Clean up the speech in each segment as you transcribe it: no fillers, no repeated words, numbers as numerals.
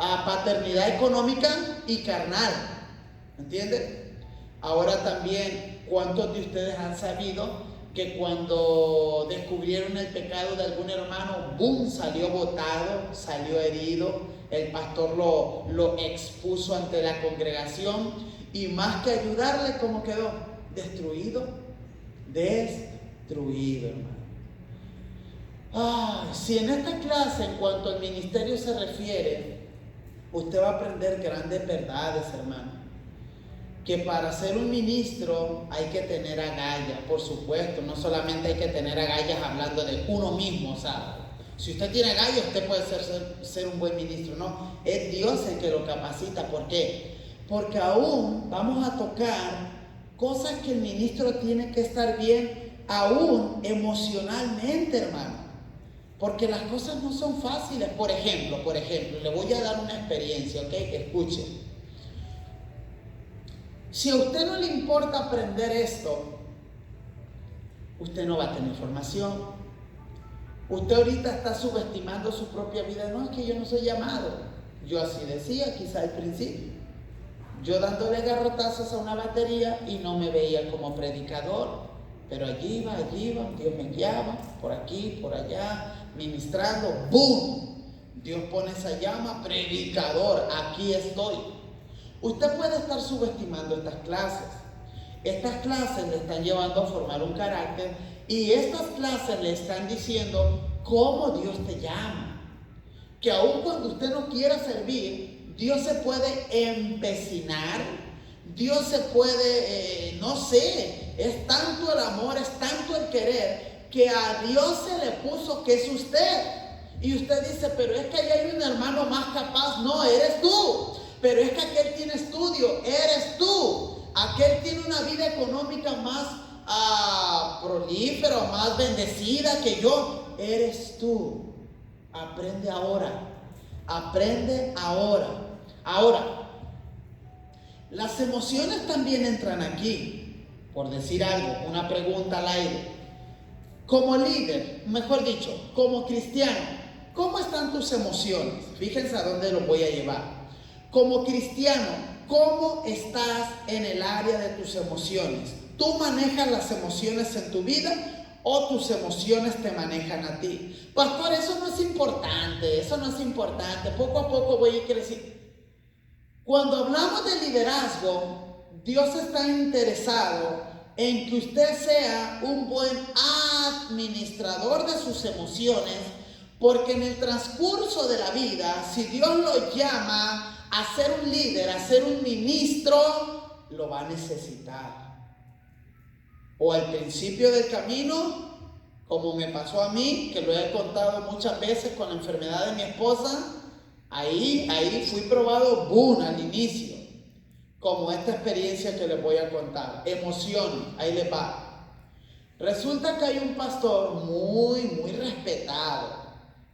a paternidad económica y carnal. ¿Entienden? Ahora también, ¿cuántos de ustedes han sabido que cuando descubrieron el pecado de algún hermano, ¡boom!, salió botado, salió herido, el pastor lo expuso ante la congregación y más que ayudarle, ¿cómo quedó? Destruido, hermano. Si en esta clase, en cuanto al ministerio se refiere, usted va a aprender grandes verdades, hermano. Que para ser un ministro hay que tener agallas, por supuesto. No solamente hay que tener agallas hablando de uno mismo, ¿sabe? Si usted tiene agallas, usted puede ser un buen ministro. No, es Dios el que lo capacita. ¿Por qué? Porque aún vamos a tocar cosas que el ministro tiene que estar bien, aún emocionalmente, hermano. Porque las cosas no son fáciles. Por ejemplo, le voy a dar una experiencia, ¿ok? Escuchen. Si a usted no le importa aprender esto, usted no va a tener formación. Usted ahorita está subestimando su propia vida. No, es que yo no soy llamado. Yo así decía, quizá al principio. Yo dándole garrotazos a una batería y no me veía como predicador. Pero allí iba, Dios me guiaba, por aquí, por allá, ministrando. ¡Boom! Dios pone esa llama, predicador, aquí estoy. Usted puede estar subestimando estas clases. Estas clases le están llevando a formar un carácter y estas clases le están diciendo cómo Dios te llama. Que aun cuando usted no quiera servir, Dios se puede empecinar, Dios se puede, es tanto el amor, es tanto el querer, que a Dios se le puso que es usted. Y usted dice, pero es que ahí hay un hermano más capaz. No, eres tú. Pero es que aquel tiene estudio, eres tú. Aquel tiene una vida económica más prolífera, más bendecida que yo. Eres tú. Aprende ahora. Ahora, las emociones también entran aquí. Por decir algo, una pregunta al aire. Como líder, mejor dicho, como cristiano, ¿cómo están tus emociones? Fíjense a dónde los voy a llevar. Como cristiano, ¿cómo estás en el área de tus emociones? ¿Tú manejas las emociones en tu vida o tus emociones te manejan a ti? Pastor, eso no es importante, Poco a poco voy a ir creciendo. Cuando hablamos de liderazgo, Dios está interesado en que usted sea un buen administrador de sus emociones, porque en el transcurso de la vida, si Dios lo llama a ser un líder, a ser un ministro, lo va a necesitar. O al principio del camino, como me pasó a mí, que lo he contado muchas veces con la enfermedad de mi esposa, ahí fui probado, boom, al inicio. Como esta experiencia que les voy a contar. Emoción, ahí les va. Resulta que hay un pastor muy respetado,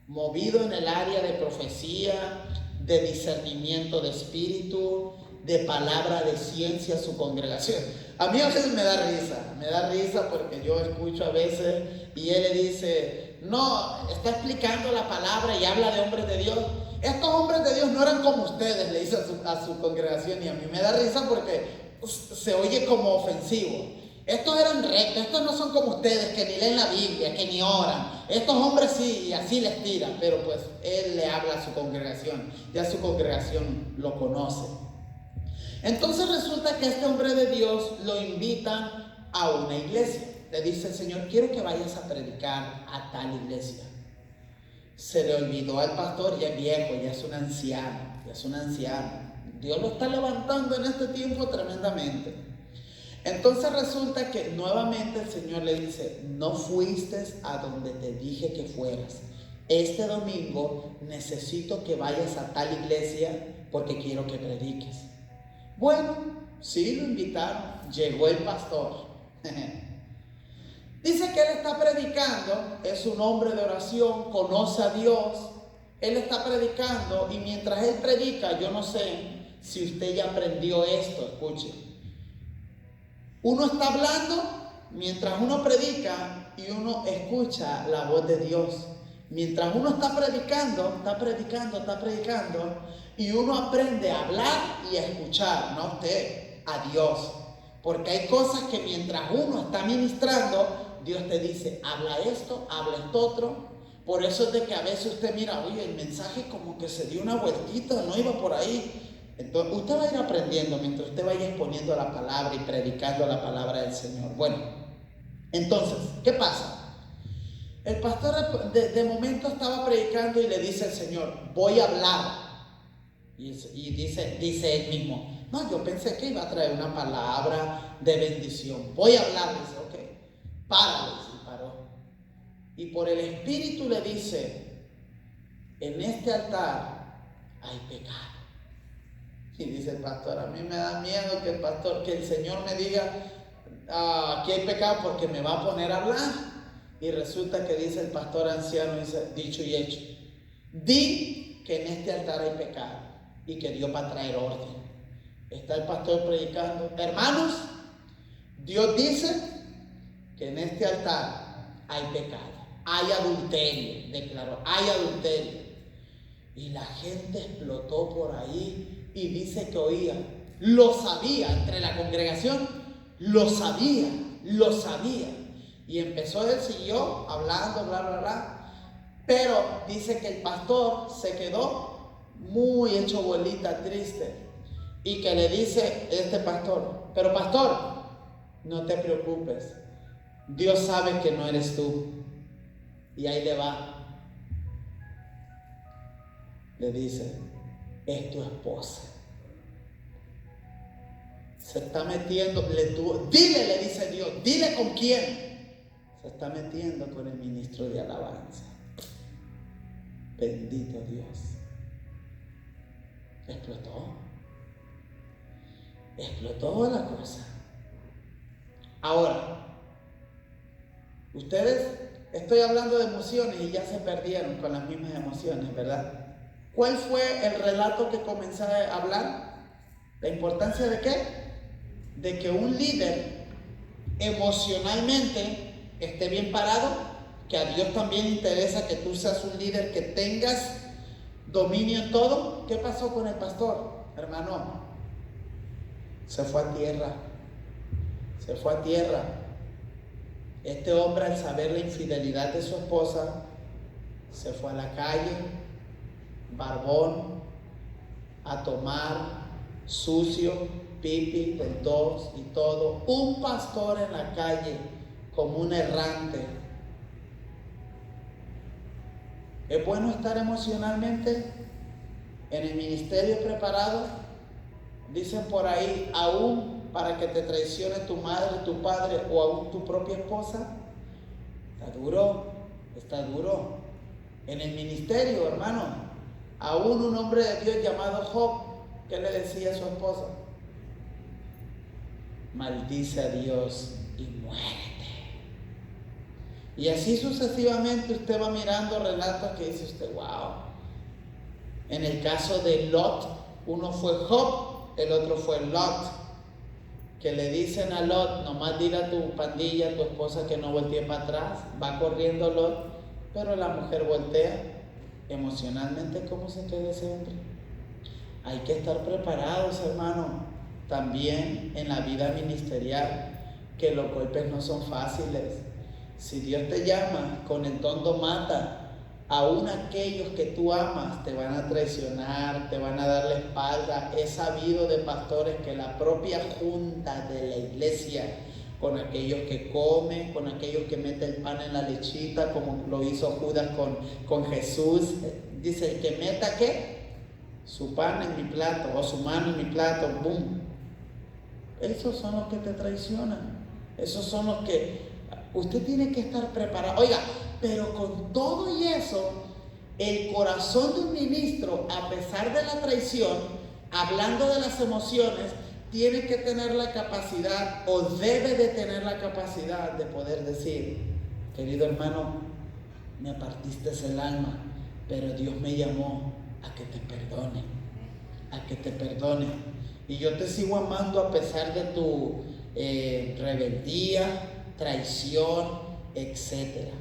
movido en el área de profecía, de discernimiento de espíritu, de palabra de ciencia a su congregación. A mí a veces me da risa porque yo escucho a veces y él le dice, no, está explicando la palabra y habla de hombres de Dios. Estos hombres de Dios no eran como ustedes, le dice a su congregación, y a mí me da risa porque se oye como ofensivo. Estos eran rectos, estos no son como ustedes que ni leen la Biblia, que ni oran. Estos hombres sí, y así les tiran, pero pues él le habla a su congregación, ya su congregación lo conoce. Entonces resulta que este hombre de Dios lo invitan a una iglesia. Le dice, Señor, quiero que vayas a predicar a tal iglesia. Se le olvidó al pastor, ya es viejo, ya es un anciano. Dios lo está levantando en este tiempo tremendamente. Entonces resulta que nuevamente el Señor le dice, no fuiste a donde te dije que fueras. Este domingo necesito que vayas a tal iglesia porque quiero que prediques. Bueno, sí, lo invitaron. Llegó el pastor. Dice que él está predicando, es un hombre de oración, conoce a Dios. Él está predicando y mientras él predica, yo no sé si usted ya aprendió esto, escuche. Uno está hablando mientras uno predica y uno escucha la voz de Dios. Mientras uno está predicando, Y uno aprende a hablar y a escuchar, no a usted, a Dios. Porque hay cosas que mientras uno está ministrando, Dios te dice, habla esto otro. Por eso es de que a veces usted mira, oye, el mensaje como que se dio una vueltita, no iba por ahí. Entonces, usted va a ir aprendiendo mientras usted vaya exponiendo la palabra y predicando la palabra del Señor. Bueno, entonces, ¿qué pasa? El pastor de momento estaba predicando y le dice al Señor, voy a hablar. Y dice él mismo, no, yo pensé que iba a traer una palabra de bendición. Voy a hablar. Dice, ok, párale. Y paró. Y por el Espíritu le dice, en este altar hay pecado. Y dice el pastor, a mí me da miedo que el Señor me diga, aquí hay pecado porque me va a poner a hablar. Y resulta que dice el pastor anciano, dice, dicho y hecho, di que en este altar hay pecado y que Dios va a traer orden. Está el pastor predicando, hermanos, Dios dice que en este altar hay pecado, hay adulterio, declaró, hay adulterio. Y la gente explotó por ahí y dice que oía, lo sabía, entre la congregación, lo sabía. Y empezó, él siguió hablando, bla, bla, bla. Pero dice que el pastor se quedó muy hecho bolita, triste. Y que le dice este pastor, pero pastor, no te preocupes. Dios sabe que no eres tú. Y ahí le va. Le dice, es tu esposa. Se está metiendo, dile, le dice Dios, dile con quién. Se está metiendo con el ministro de alabanza. Bendito Dios. Explotó la cosa. Ahora, ustedes, estoy hablando de emociones y ya se perdieron con las mismas emociones, ¿verdad? ¿Cuál fue el relato que comencé a hablar? ¿La importancia de qué? De que un líder emocionalmente esté bien parado, que a Dios también interesa que tú seas un líder, que tengas dominio en todo. ¿Qué pasó con el pastor, hermano? Se fue a tierra. Este hombre, al saber la infidelidad de su esposa, se fue a la calle, barbón, a tomar, sucio, pipi, del dos y todo. Un pastor en la calle, como un errante. ¿Es bueno estar emocionalmente en el ministerio preparado? Dicen por ahí, aún para que te traicione tu madre, tu padre o aún tu propia esposa. Está duro. En el ministerio, hermano, aún un hombre de Dios llamado Job, ¿qué le decía a su esposa? Maldice a Dios y muérete. Y así sucesivamente usted va mirando relatos que dice usted, wow. En el caso de Lot, uno fue Job, el otro fue Lot, que le dicen a Lot, nomás dile a tu pandilla, a tu esposa que no voltee para atrás. Va corriendo Lot, pero la mujer voltea. Emocionalmente, ¿cómo se queda ese hombre? Hay que estar preparados, hermano, también en la vida ministerial, que los golpes no son fáciles. Si Dios te llama, con el tondo mata. Aún aquellos que tú amas te van a traicionar, te van a dar la espalda. He sabido de pastores que la propia junta de la iglesia, con aquellos que comen, con aquellos que meten el pan en la lechita, como lo hizo Judas con Jesús, dice, el que meta ¿qué? Su pan en mi plato o su mano en mi plato, ¡boom! Esos son los que te traicionan. Esos son los que usted tiene que estar preparado. Oiga, pero con todo y eso, el corazón de un ministro, a pesar de la traición, hablando de las emociones, tiene que tener la capacidad, o debe de tener la capacidad de poder decir, querido hermano, me partiste el alma, pero Dios me llamó a que te perdone, y yo te sigo amando a pesar de tu rebeldía, traición, etc.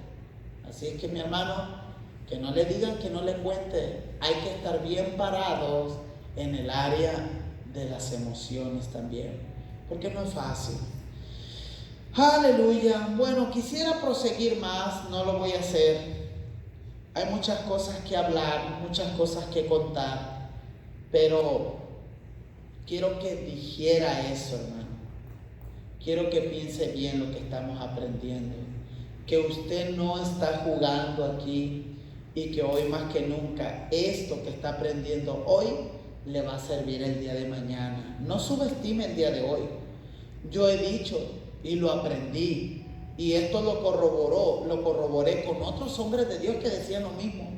Así es que, mi hermano, que no le digan, que no le cuente, hay que estar bien parados en el área de las emociones también, porque no es fácil. Aleluya. Bueno, quisiera proseguir más, no lo voy a hacer. Hay muchas cosas que hablar, muchas cosas que contar, pero quiero que digiera eso, hermano. Quiero que piense bien lo que estamos aprendiendo, que usted no está jugando aquí y que hoy más que nunca esto que está aprendiendo hoy le va a servir el día de mañana. No subestime el día de hoy. Yo he dicho y lo aprendí, y esto lo corroboré con otros hombres de Dios que decían lo mismo.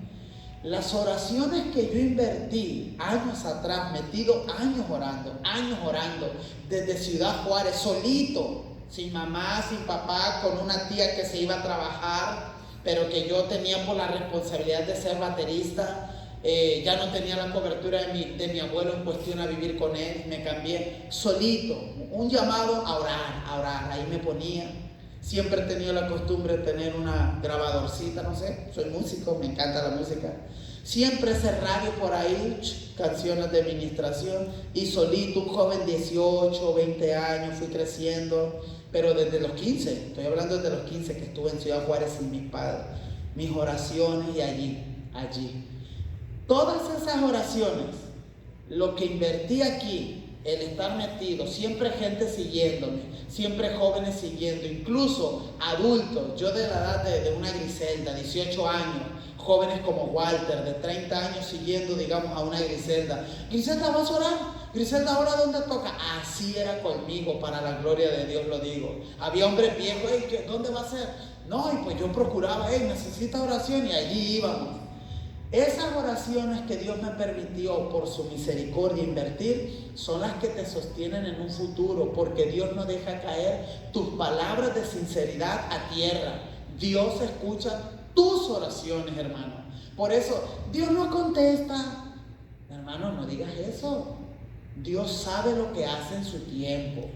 Las oraciones que yo invertí años atrás, metido años orando, desde Ciudad Juárez, solito, sin mamá, sin papá, con una tía que se iba a trabajar, pero que yo tenía por la responsabilidad de ser baterista. Ya no tenía la cobertura de mi abuelo en cuestión a vivir con él, me cambié solito, un llamado a orar, ahí me ponía. Siempre he tenido la costumbre de tener una grabadorcita, no sé, soy músico, me encanta la música. Siempre ese radio por ahí, canciones de administración, y solito, un joven 18, 20 años, fui creciendo, pero desde los 15, estoy hablando desde los 15 que estuve en Ciudad Juárez sin mis padres, mis oraciones y allí. Todas esas oraciones, lo que invertí aquí, el estar metido, siempre gente siguiéndome, siempre jóvenes siguiendo, incluso adultos, yo de la edad de una Griselda, 18 años, jóvenes como Walter, de 30 años siguiendo, digamos, a una Griselda. Griselda, ¿vas a orar? Griselda, ¿ahora dónde toca? Así era conmigo, para la gloria de Dios lo digo. Había hombres viejos, ¿dónde va a ser? No, y pues yo procuraba, necesita oración, y allí íbamos. Esas oraciones que Dios me permitió por su misericordia invertir son las que te sostienen en un futuro, porque Dios no deja caer tus palabras de sinceridad a tierra. Dios escucha tus oraciones, hermano. Por eso, Dios no contesta. Hermano, no digas eso. Dios sabe lo que hace en su tiempo.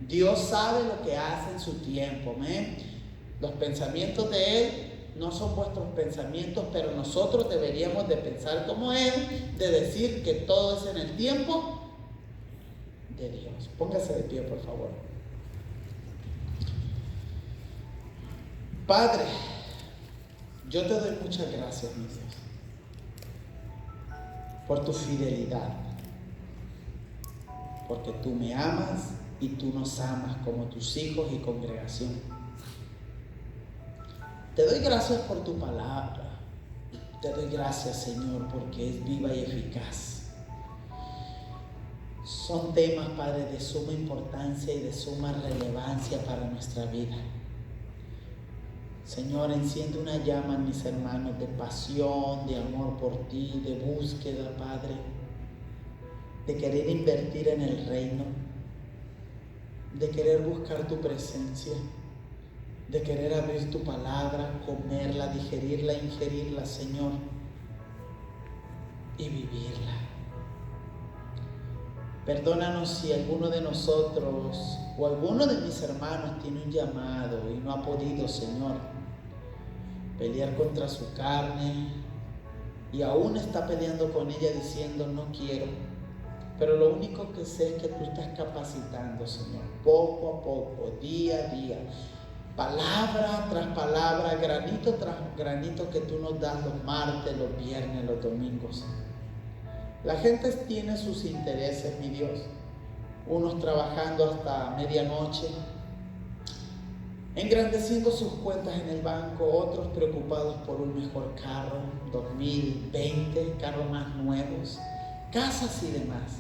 Dios sabe lo que hace en su tiempo. ¿Amén? Los pensamientos de Él no son vuestros pensamientos, pero nosotros deberíamos de pensar como Él, de decir que todo es en el tiempo de Dios. Póngase de pie, por favor. Padre, yo te doy muchas gracias, mi Dios, por tu fidelidad, porque tú me amas y tú nos amas como tus hijos y congregación. Te doy gracias por tu palabra. Te doy gracias, Señor, porque es viva y eficaz. Son temas, Padre, de suma importancia y de suma relevancia para nuestra vida. Señor, enciende una llama en mis hermanos de pasión, de amor por ti, de búsqueda, Padre, de querer invertir en el reino, de querer buscar tu presencia, de querer abrir tu palabra, comerla, digerirla, ingerirla, Señor, y vivirla. Perdónanos si alguno de nosotros o alguno de mis hermanos tiene un llamado y no ha podido, Señor, pelear contra su carne y aún está peleando con ella diciendo no quiero. Pero lo único que sé es que tú estás capacitando, Señor, poco a poco, día a día, palabra tras palabra, granito tras granito que tú nos das los martes, los viernes, los domingos. La gente tiene sus intereses, mi Dios. Unos trabajando hasta medianoche, engrandeciendo sus cuentas en el banco, otros preocupados por un mejor carro, 2020, carros más nuevos, casas y demás.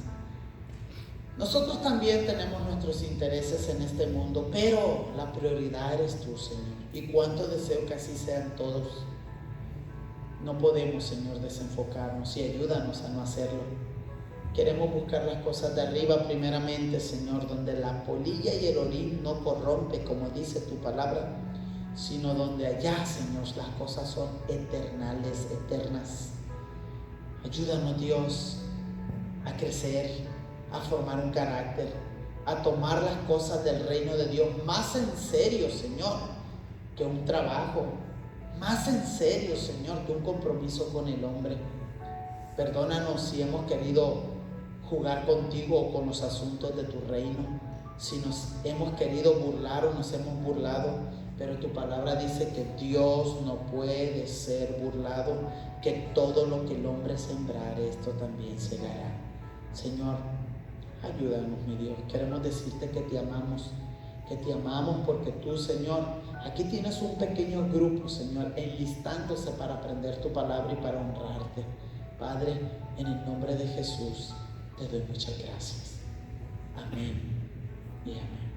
Nosotros también tenemos nuestros intereses en este mundo, pero la prioridad eres tú, Señor. Y cuánto deseo que así sean todos. No podemos, Señor, desenfocarnos y ayúdanos a no hacerlo. Queremos buscar las cosas de arriba primeramente, Señor, donde la polilla y el orín no corrompe, como dice tu palabra, sino donde allá, Señor, las cosas son eternales, eternas. Ayúdanos, Dios, a crecer, a formar un carácter, a tomar las cosas del reino de Dios más en serio, Señor, que un trabajo, más en serio, Señor, que un compromiso con el hombre. Perdónanos si hemos querido jugar contigo o con los asuntos de tu reino. Si nos hemos querido burlar o nos hemos burlado, pero tu palabra dice que Dios no puede ser burlado, que todo lo que el hombre sembrare, esto también segará. Señor, ayúdanos, mi Dios. Queremos decirte que te amamos porque tú, Señor, aquí tienes un pequeño grupo, Señor, enlistándose para aprender tu palabra y para honrarte. Padre, en el nombre de Jesús, te doy muchas gracias. Amén y amén.